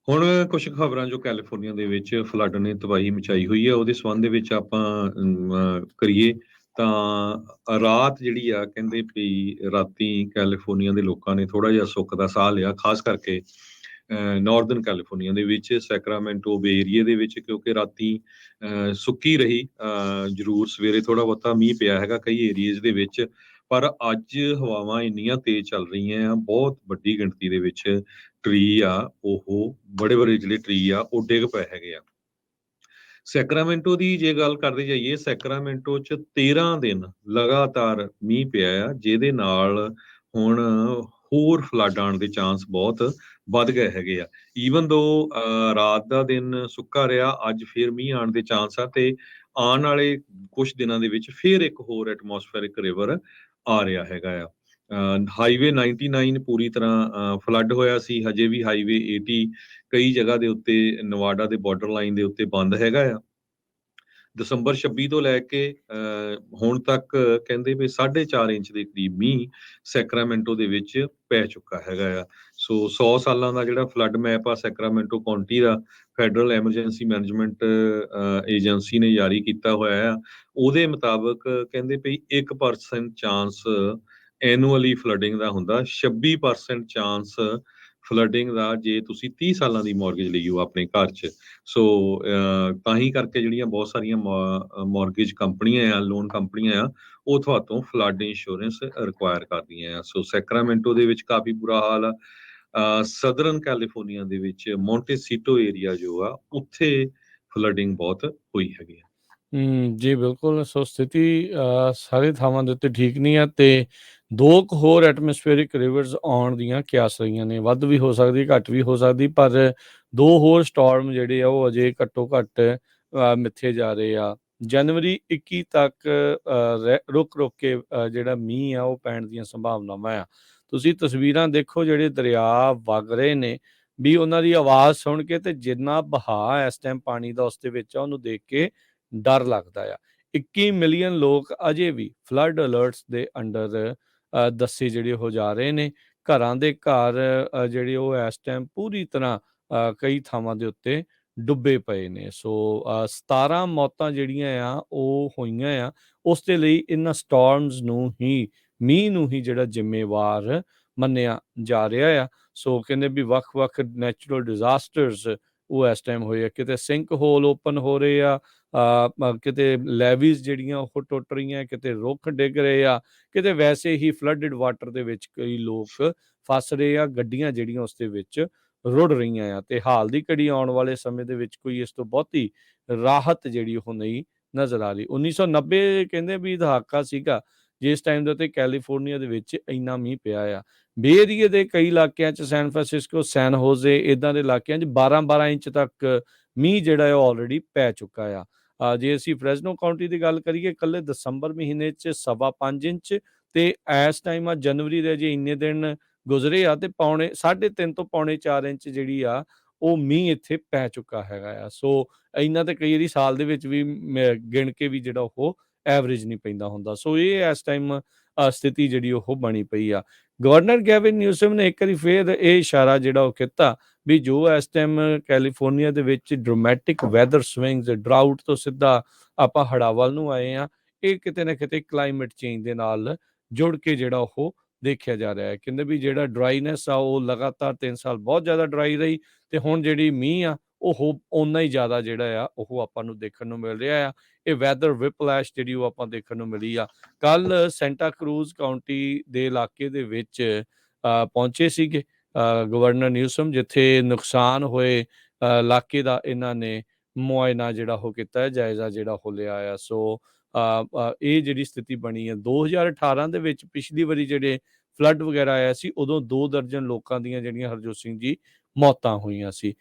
ਹੁਣ ਕੁਝ ਖਬਰਾਂ ਜੋ ਕੈਲੀਫੋਰਨੀਆ ਦੇ ਵਿੱਚ ਫਲੱਡ ਨੇ ਤਬਾਹੀ ਮਚਾਈ ਹੋਈ ਹੈ ਉਹਦੇ ਸੰਬੰਧ ਦੇ ਵਿੱਚ ਆਪਾਂ ਕਰੀਏ ਤਾਂ ਰਾਤ ਜਿਹੜੀ ਆ ਕਹਿੰਦੇ ਵੀ ਰਾਤੀ ਕੈਲੀਫੋਰਨੀਆ ਦੇ ਲੋਕਾਂ ਨੇ ਥੋੜਾ ਜਿਹਾ ਸੁੱਖ ਦਾ ਸਾਹ ਲਿਆ, ਖਾਸ ਕਰਕੇ ਨਾਰਦਰਨ ਕੈਲੀਫੋਰਨੀਆ ਦੇ ਵਿੱਚ ਸੈਕਰਾਮੈਂਟੋ ਬੇ ਏਰੀਏ ਦੇ ਵਿੱਚ, ਕਿਉਂਕਿ ਰਾਤੀ ਸੁੱਕੀ ਰਹੀ। ਜ਼ਰੂਰ ਸਵੇਰੇ ਥੋੜਾ ਬਹੁਤਾ ਮੀਂਹ ਪਿਆ ਹੈਗਾ ਕਈ ਏਰੀਏਜ਼ ਦੇ ਵਿੱਚ, ਪਰ ਅੱਜ ਹਵਾਵਾਂ ਇੰਨੀਆਂ ਤੇਜ਼ ਚੱਲ ਰਹੀਆਂ ਆ, ਬਹੁਤ ਵੱਡੀ ਗਿਣਤੀ ਦੇ ਵਿੱਚ ਟਰੀ ਆ ਉਹ ਬੜੇ ਬੜੇ ਜਿਹੜੇ ਟਰੀ ਆ ਉਹ ਡਿੱਗ ਪਏ ਹੈਗੇ ਆ। ਸੈਕਰਾਮੈਂਟੋ ਦੀ ਜੇ ਗੱਲ ਕਰਦੇ ਜਾਈਏ, ਸੈਕਰਾਮੈਂਟੋ 'ਚ 13 ਦਿਨ ਲਗਾਤਾਰ ਮੀਂਹ ਪਿਆ ਆ, ਜਿਹਦੇ ਨਾਲ ਹੁਣ ਹੋਰ ਫਲੱਡ ਆਉਣ ਦੇ ਚਾਂਸ ਬਹੁਤ ਵੱਧ ਗਏ ਹੈਗੇ ਆ। ਈਵਨ ਦੋ ਰਾਤ ਦਾ ਦਿਨ ਸੁੱਕਾ ਰਿਹਾ, ਅੱਜ ਫੇਰ ਮੀਂਹ ਆਉਣ ਦੇ ਚਾਂਸ ਆ ਤੇ ਆਉਣ ਵਾਲੇ ਕੁਝ ਦਿਨਾਂ ਦੇ ਵਿੱਚ ਫੇਰ ਇੱਕ ਹੋਰ ਐਟਮੋਸਫੇਰਿਕ ਰਿਵਰ ਆ ਰਿਹਾ ਹੈਗਾ ਆ। ਹਾਈਵੇ 99 ਪੂਰੀ ਤਰ੍ਹਾਂ ਫਲੱਡ ਹੋਇਆ ਸੀ, ਹਜੇ ਵੀ ਹਾਈਵੇ 80 ਕਈ ਜਗ੍ਹਾ ਦੇ ਉੱਤੇ ਨਵਾਡਾ ਦੇ ਬਾਰਡਰ ਲਾਈਨ ਦੇ ਉੱਤੇ ਬੰਦ ਹੈਗਾ ਆ। ਦਸੰਬਰ 26 ਤੋਂ ਲੈ ਕੇ ਹੁਣ ਤੱਕ ਕਹਿੰਦੇ ਵੀ 4.5 ਇੰਚ ਦੇ ਕਰੀਬ ਮੀਂਹ ਸੈਕਰਾਮੈਂਟੋ ਦੇ ਵਿੱਚ ਪੈ ਚੁੱਕਾ ਹੈਗਾ ਆ। ਸੋ 100 ਸਾਲਾਂ ਦਾ ਜਿਹੜਾ ਫਲੱਡ ਮੈਪ ਆ ਸੈਕਰਾਮੈਂਟੋ ਕਾਉਂਟੀ ਦਾ, ਫੈਡਰਲ ਐਮਰਜੈਂਸੀ ਮੈਨੇਜਮੈਂਟ ਏਜੰਸੀ ਨੇ ਜਾਰੀ ਕੀਤਾ ਹੋਇਆ ਆ। ਉਹਦੇ ਮੁਤਾਬਕ ਕਹਿੰਦੇ ਵੀ 1% ਚਾਂਸ ਐਨੂਅਲੀ ਫਲੱਡਿੰਗ ਦਾ ਹੁੰਦਾ, 26% ਚਾਂਸ ਫਲੱਡਿੰਗ ਦਾ ਜੇ ਤੁਸੀਂ 30 ਸਾਲਾਂ ਦੀ ਮੌਰਗੇਜ ਲਈ ਹੋ ਆਪਣੇ ਘਰ 'ਚ। ਸੋ ਤਾਂ ਹੀ ਕਰਕੇ ਜਿਹੜੀਆਂ ਬਹੁਤ ਸਾਰੀਆਂ ਮੌਰਗੇਜ ਕੰਪਨੀਆਂ ਆ, ਲੋਨ ਕੰਪਨੀਆਂ ਆ, ਉਹ ਤੁਹਾਤੋਂ ਫਲੱਡ ਇੰਸ਼ੋਰੈਂਸ ਰਿਕੁਆਇਰ ਕਰਦੀਆਂ ਆ। ਸੋ ਸੈਕਰਾਮੈਂਟੋ ਦੇ ਵਿੱਚ ਕਾਫੀ ਬੁਰਾ ਹਾਲ ਆ। ਸਦਰਨ ਕੈਲੀਫੋਰਨੀਆ ਦੇ ਵਿੱਚ ਮੌਂਟੇਸੀਟੋ ਏਰੀਆ ਜੋ ਆ ਉੱਥੇ ਫਲੱਡਿੰਗ ਬਹੁਤ ਹੋਈ ਹੈਗੀ ਆ। ਜੀ ਬਿਲਕੁਲ। ਸੋ ਸਥਿਤੀ ਸਾਰੇ ਥਾਵਾਂ ਦੇ ਉੱਤੇ ਠੀਕ ਨਹੀਂ ਆ ਤੇ 2 ਕੁ ਹੋਰ ਐਟਮੋਸਫੇਰਿਕ ਰਿਵਰਸ ਆਉਣ ਦੀਆਂ ਕਿਆਸ ਰਹੀਆਂ ਨੇ, ਵੱਧ ਵੀ ਹੋ ਸਕਦੀ, ਘੱਟ ਵੀ ਹੋ ਸਕਦੀ, ਪਰ 2 ਹੋਰ ਸਟਾਰਮ ਜਿਹੜੇ ਆ ਉਹ ਅਜੇ ਘੱਟੋ ਘੱਟ ਮਿੱਥੇ ਜਾ ਰਹੇ ਆ। ਜਨਵਰੀ 21 ਤੱਕ ਰੁਕ ਰੁਕ ਕੇ ਜਿਹੜਾ ਮੀਂਹ ਆ ਉਹ ਪੈਣ ਦੀਆਂ ਸੰਭਾਵਨਾਵਾਂ ਆ। ਤੁਸੀਂ ਤਸਵੀਰਾਂ ਦੇਖੋ, ਜਿਹੜੇ ਦਰਿਆ ਵਗ ਰਹੇ ਨੇ ਵੀ ਉਹਨਾਂ ਦੀ ਆਵਾਜ਼ ਸੁਣ ਕੇ ਤੇ ਜਿੰਨਾ ਬਹਾਅ ਇਸ ਟਾਈਮ ਪਾਣੀ ਦਾ ਉਸ ਦੇ ਵਿੱਚ ਆ, ਉਹਨੂੰ ਦੇਖ ਕੇ ਡਰ ਲੱਗਦਾ ਆ। 21 ਮਿਲੀਅਨ ਲੋਕ ਅਜੇ ਵੀ ਫਲੱਡ ਅਲਰਟਸ ਦੇ ਅੰਡਰ ਦੱਸੇ ਜਿਹੜੇ ਹੋ ਜਾ ਰਹੇ ਨੇ। ਘਰਾਂ ਦੇ ਘਰ ਜਿਹੜੇ ਉਹ ਇਸ ਟਾਈਮ ਪੂਰੀ ਤਰ੍ਹਾਂ ਕਈ ਥਾਵਾਂ ਦੇ ਉੱਤੇ ਡੁੱਬੇ ਪਏ ਨੇ। ਸੋ 17 ਮੌਤਾਂ ਜਿਹੜੀਆਂ ਆ ਉਹ ਹੋਈਆਂ ਆ। ਉਸ ਦੇ ਲਈ ਇਹਨਾਂ ਸਟੋਰਮਸ ਨੂੰ ਹੀ, ਮੀਂਹ ਨੂੰ ਹੀ ਜਿਹੜਾ ਜ਼ਿੰਮੇਵਾਰ ਮੰਨਿਆ ਜਾ ਰਿਹਾ ਆ। ਸੋ ਕਹਿੰਦੇ ਵੀ ਵੱਖ-ਵੱਖ ਨੈਚੁਰਲ ਡਿਜ਼ਾਸਟਰਸ ਉਹ ਇਸ ਟਾਈਮ ਹੋਏ ਆ। ਕਿਤੇ ਸਿੰਕ ਹੋਲ ਓਪਨ ਹੋ ਰਹੇ ਆ, ਕਿਤੇ ਲੈਵੀਜ਼ ਜਿਹੜੀਆਂ ਉਹ ਟੁੱਟ ਰਹੀਆਂ, ਕਿਤੇ ਰੁੱਖ ਡਿੱਗ ਰਹੇ ਆ, ਕਿਤੇ ਵੈਸੇ ਹੀ ਫਲੱਡਡ ਵਾਟਰ ਦੇ ਵਿੱਚ ਕਈ ਲੋਕ ਫਸ ਰਹੇ ਆ, ਗੱਡੀਆਂ ਜਿਹੜੀਆਂ ਉਸ ਦੇ ਵਿੱਚ ਰੁੜ ਰਹੀਆਂ ਆ। ਤੇ ਹਾਲ ਦੀ ਘੜੀ ਆਉਣ ਵਾਲੇ ਸਮੇਂ ਦੇ ਵਿੱਚ ਕੋਈ ਇਸ ਤੋਂ ਬਹੁਤੀ ਰਾਹਤ ਜਿਹੜੀ ਉਹ ਨਹੀਂ ਨਜ਼ਰ ਆ ਰਹੀ। 1990 ਕਹਿੰਦੇ ਵੀ ਦਹਾਕਾ ਸੀਗਾ ਜਿਸ ਟਾਈਮ ਦੇ ਉੱਤੇ ਕੈਲੀਫੋਰਨੀਆ ਦੇ ਵਿੱਚ ਇੰਨਾ ਮੀਂਹ ਪਿਆ ਆ। ਬੇ ਏਰੀਏ ਦੇ ਕਈ ਇਲਾਕਿਆਂ 'ਚ, ਸੈਨ ਫਰਾਂਸਿਸਕੋ, ਸੈਨ ਹੋਜ਼ੇ, ਇੱਦਾਂ ਦੇ ਇਲਾਕਿਆਂ 'ਚ 12-12 ਇੰਚ ਤੱਕ ਮੀਂਹ ਜਿਹੜਾ ਹੈ ਉਹ ਆਲਰੇਡੀ ਪੈ ਚੁੱਕਾ ਆ। ਜੇ ਅਸੀਂ ਫਰੈਜ਼ਨੋ ਕਾਉਂਟੀ ਦੀ ਗੱਲ ਕਰੀਏ, ਇਕੱਲੇ ਦਸੰਬਰ ਮਹੀਨੇ 'ਚ 5.25 ਇੰਚ, ਤੇ ਇਸ ਟਾਈਮ ਆ ਜਨਵਰੀ ਦੇ ਜੇ ਇੰਨੇ ਦਿਨ ਗੁਜ਼ਰੇ ਆ ਤੇ 3.5 ਤੋਂ 4.25 ਇੰਚ ਜਿਹੜੀ ਆ ਉਹ ਮੀਂਹ ਇੱਥੇ ਪੈ ਚੁੱਕਾ ਹੈਗਾ ਆ। ਸੋ ਇੰਨਾ ਤੇ ਕਈ ਵਾਰੀ ਸਾਲ ਦੇ ਵਿੱਚ ਵੀ ਗਿਣ ਕੇ ਵੀ ਜਿਹੜਾ ਉਹ ਐਵਰੇਜ ਨਹੀਂ ਪੈਂਦਾ ਹੁੰਦਾ। ਸੋ ਇਹ ਇਸ ਟਾਈਮ ਸਥਿਤੀ ਜਿਹੜੀ ਉਹ ਬਣੀ ਪਈ ਆ। ਗਵਰਨਰ ਗੈਵਿਨ ਨਿਊਸਮ ਨੇ ਇੱਕ ਵਾਰੀ ਫੇਰ ਇਹ ਇਸ਼ਾਰਾ ਜਿਹੜਾ ਉਹ ਕੀਤਾ ਵੀ ਜੋ ਇਸ ਟਾਈਮ ਕੈਲੀਫੋਰਨੀਆ ਦੇ ਵਿੱਚ ਡਰਾਮੈਟਿਕ ਵੈਦਰ ਸਵਿੰਗਸ, ਡਰਾਊਟ ਤੋਂ ਸਿੱਧਾ ਆਪਾਂ ਹੜ੍ਹਾਂ ਵੱਲ ਨੂੰ ਆਏ ਆ, ਇਹ ਕਿਤੇ ਨਾ ਕਿਤੇ ਕਲਾਈਮੇਟ ਚੇਂਜ ਦੇ ਨਾਲ ਜੁੜ ਕੇ ਜਿਹੜਾ ਉਹ ਦੇਖਿਆ ਜਾ ਰਿਹਾ ਹੈ। ਕਹਿੰਦੇ ਵੀ ਜਿਹੜਾ ਡਰਾਈਨੈਸ ਆ ਉਹ ਲਗਾਤਾਰ 3 ਸਾਲ ਬਹੁਤ ਜ਼ਿਆਦਾ ਡਰਾਈ ਰਹੀ, ਤੇ ਹੁਣ ਜਿਹੜੀ ਮੀਂਹ ਆ ਉਹ ਓਨਾ ਹੀ ਜ਼ਿਆਦਾ ਜਿਹੜਾ ਆ ਉਹ ਆਪਾਂ ਨੂੰ ਦੇਖਣ ਨੂੰ ਮਿਲ ਰਿਹਾ ਆ। ਇਹ ਵੈਦਰ ਵਿਪਲੈਸ਼ ਜਿਹੜੀ ਉਹ ਆਪਾਂ ਦੇਖਣ ਨੂੰ ਮਿਲੀ ਆ। ਕੱਲ ਸੈਂਟਾ ਕਰੂਜ਼ ਕਾਉਂਟੀ ਦੇ ਇਲਾਕੇ ਦੇ ਵਿੱਚ ਪਹੁੰਚੇ ਸੀਗੇ ਗਵਰਨਰ ਨਿਊਸਮ, ਜਿੱਥੇ ਨੁਕਸਾਨ ਹੋਏ ਇਲਾਕੇ ਦਾ ਇਹਨਾਂ ਨੇ ਮੁਆਇਨਾ ਜਿਹੜਾ ਉਹ ਕੀਤਾ ਹੈ, ਜਾਇਜ਼ਾ ਜਿਹੜਾ ਉਹ ਲਿਆ ਆ। ਸੋ ਇਹ ਜਿਹੜੀ ਸਥਿਤੀ ਬਣੀ ਹੈ 2018 ਦੇ ਵਿੱਚ, ਪਿਛਲੀ ਵਾਰੀ ਜਿਹੜੇ ਫਲੱਡ ਵਗੈਰਾ ਆਇਆ ਸੀ, ਉਦੋਂ 2 ਦਰਜਨ ਲੋਕਾਂ ਦੀਆਂ ਜਿਹੜੀਆਂ ਹਰਜੋਤ ਸਿੰਘ ਜੀ ਮੌਤਾਂ ਹੋਈਆਂ ਸੀ।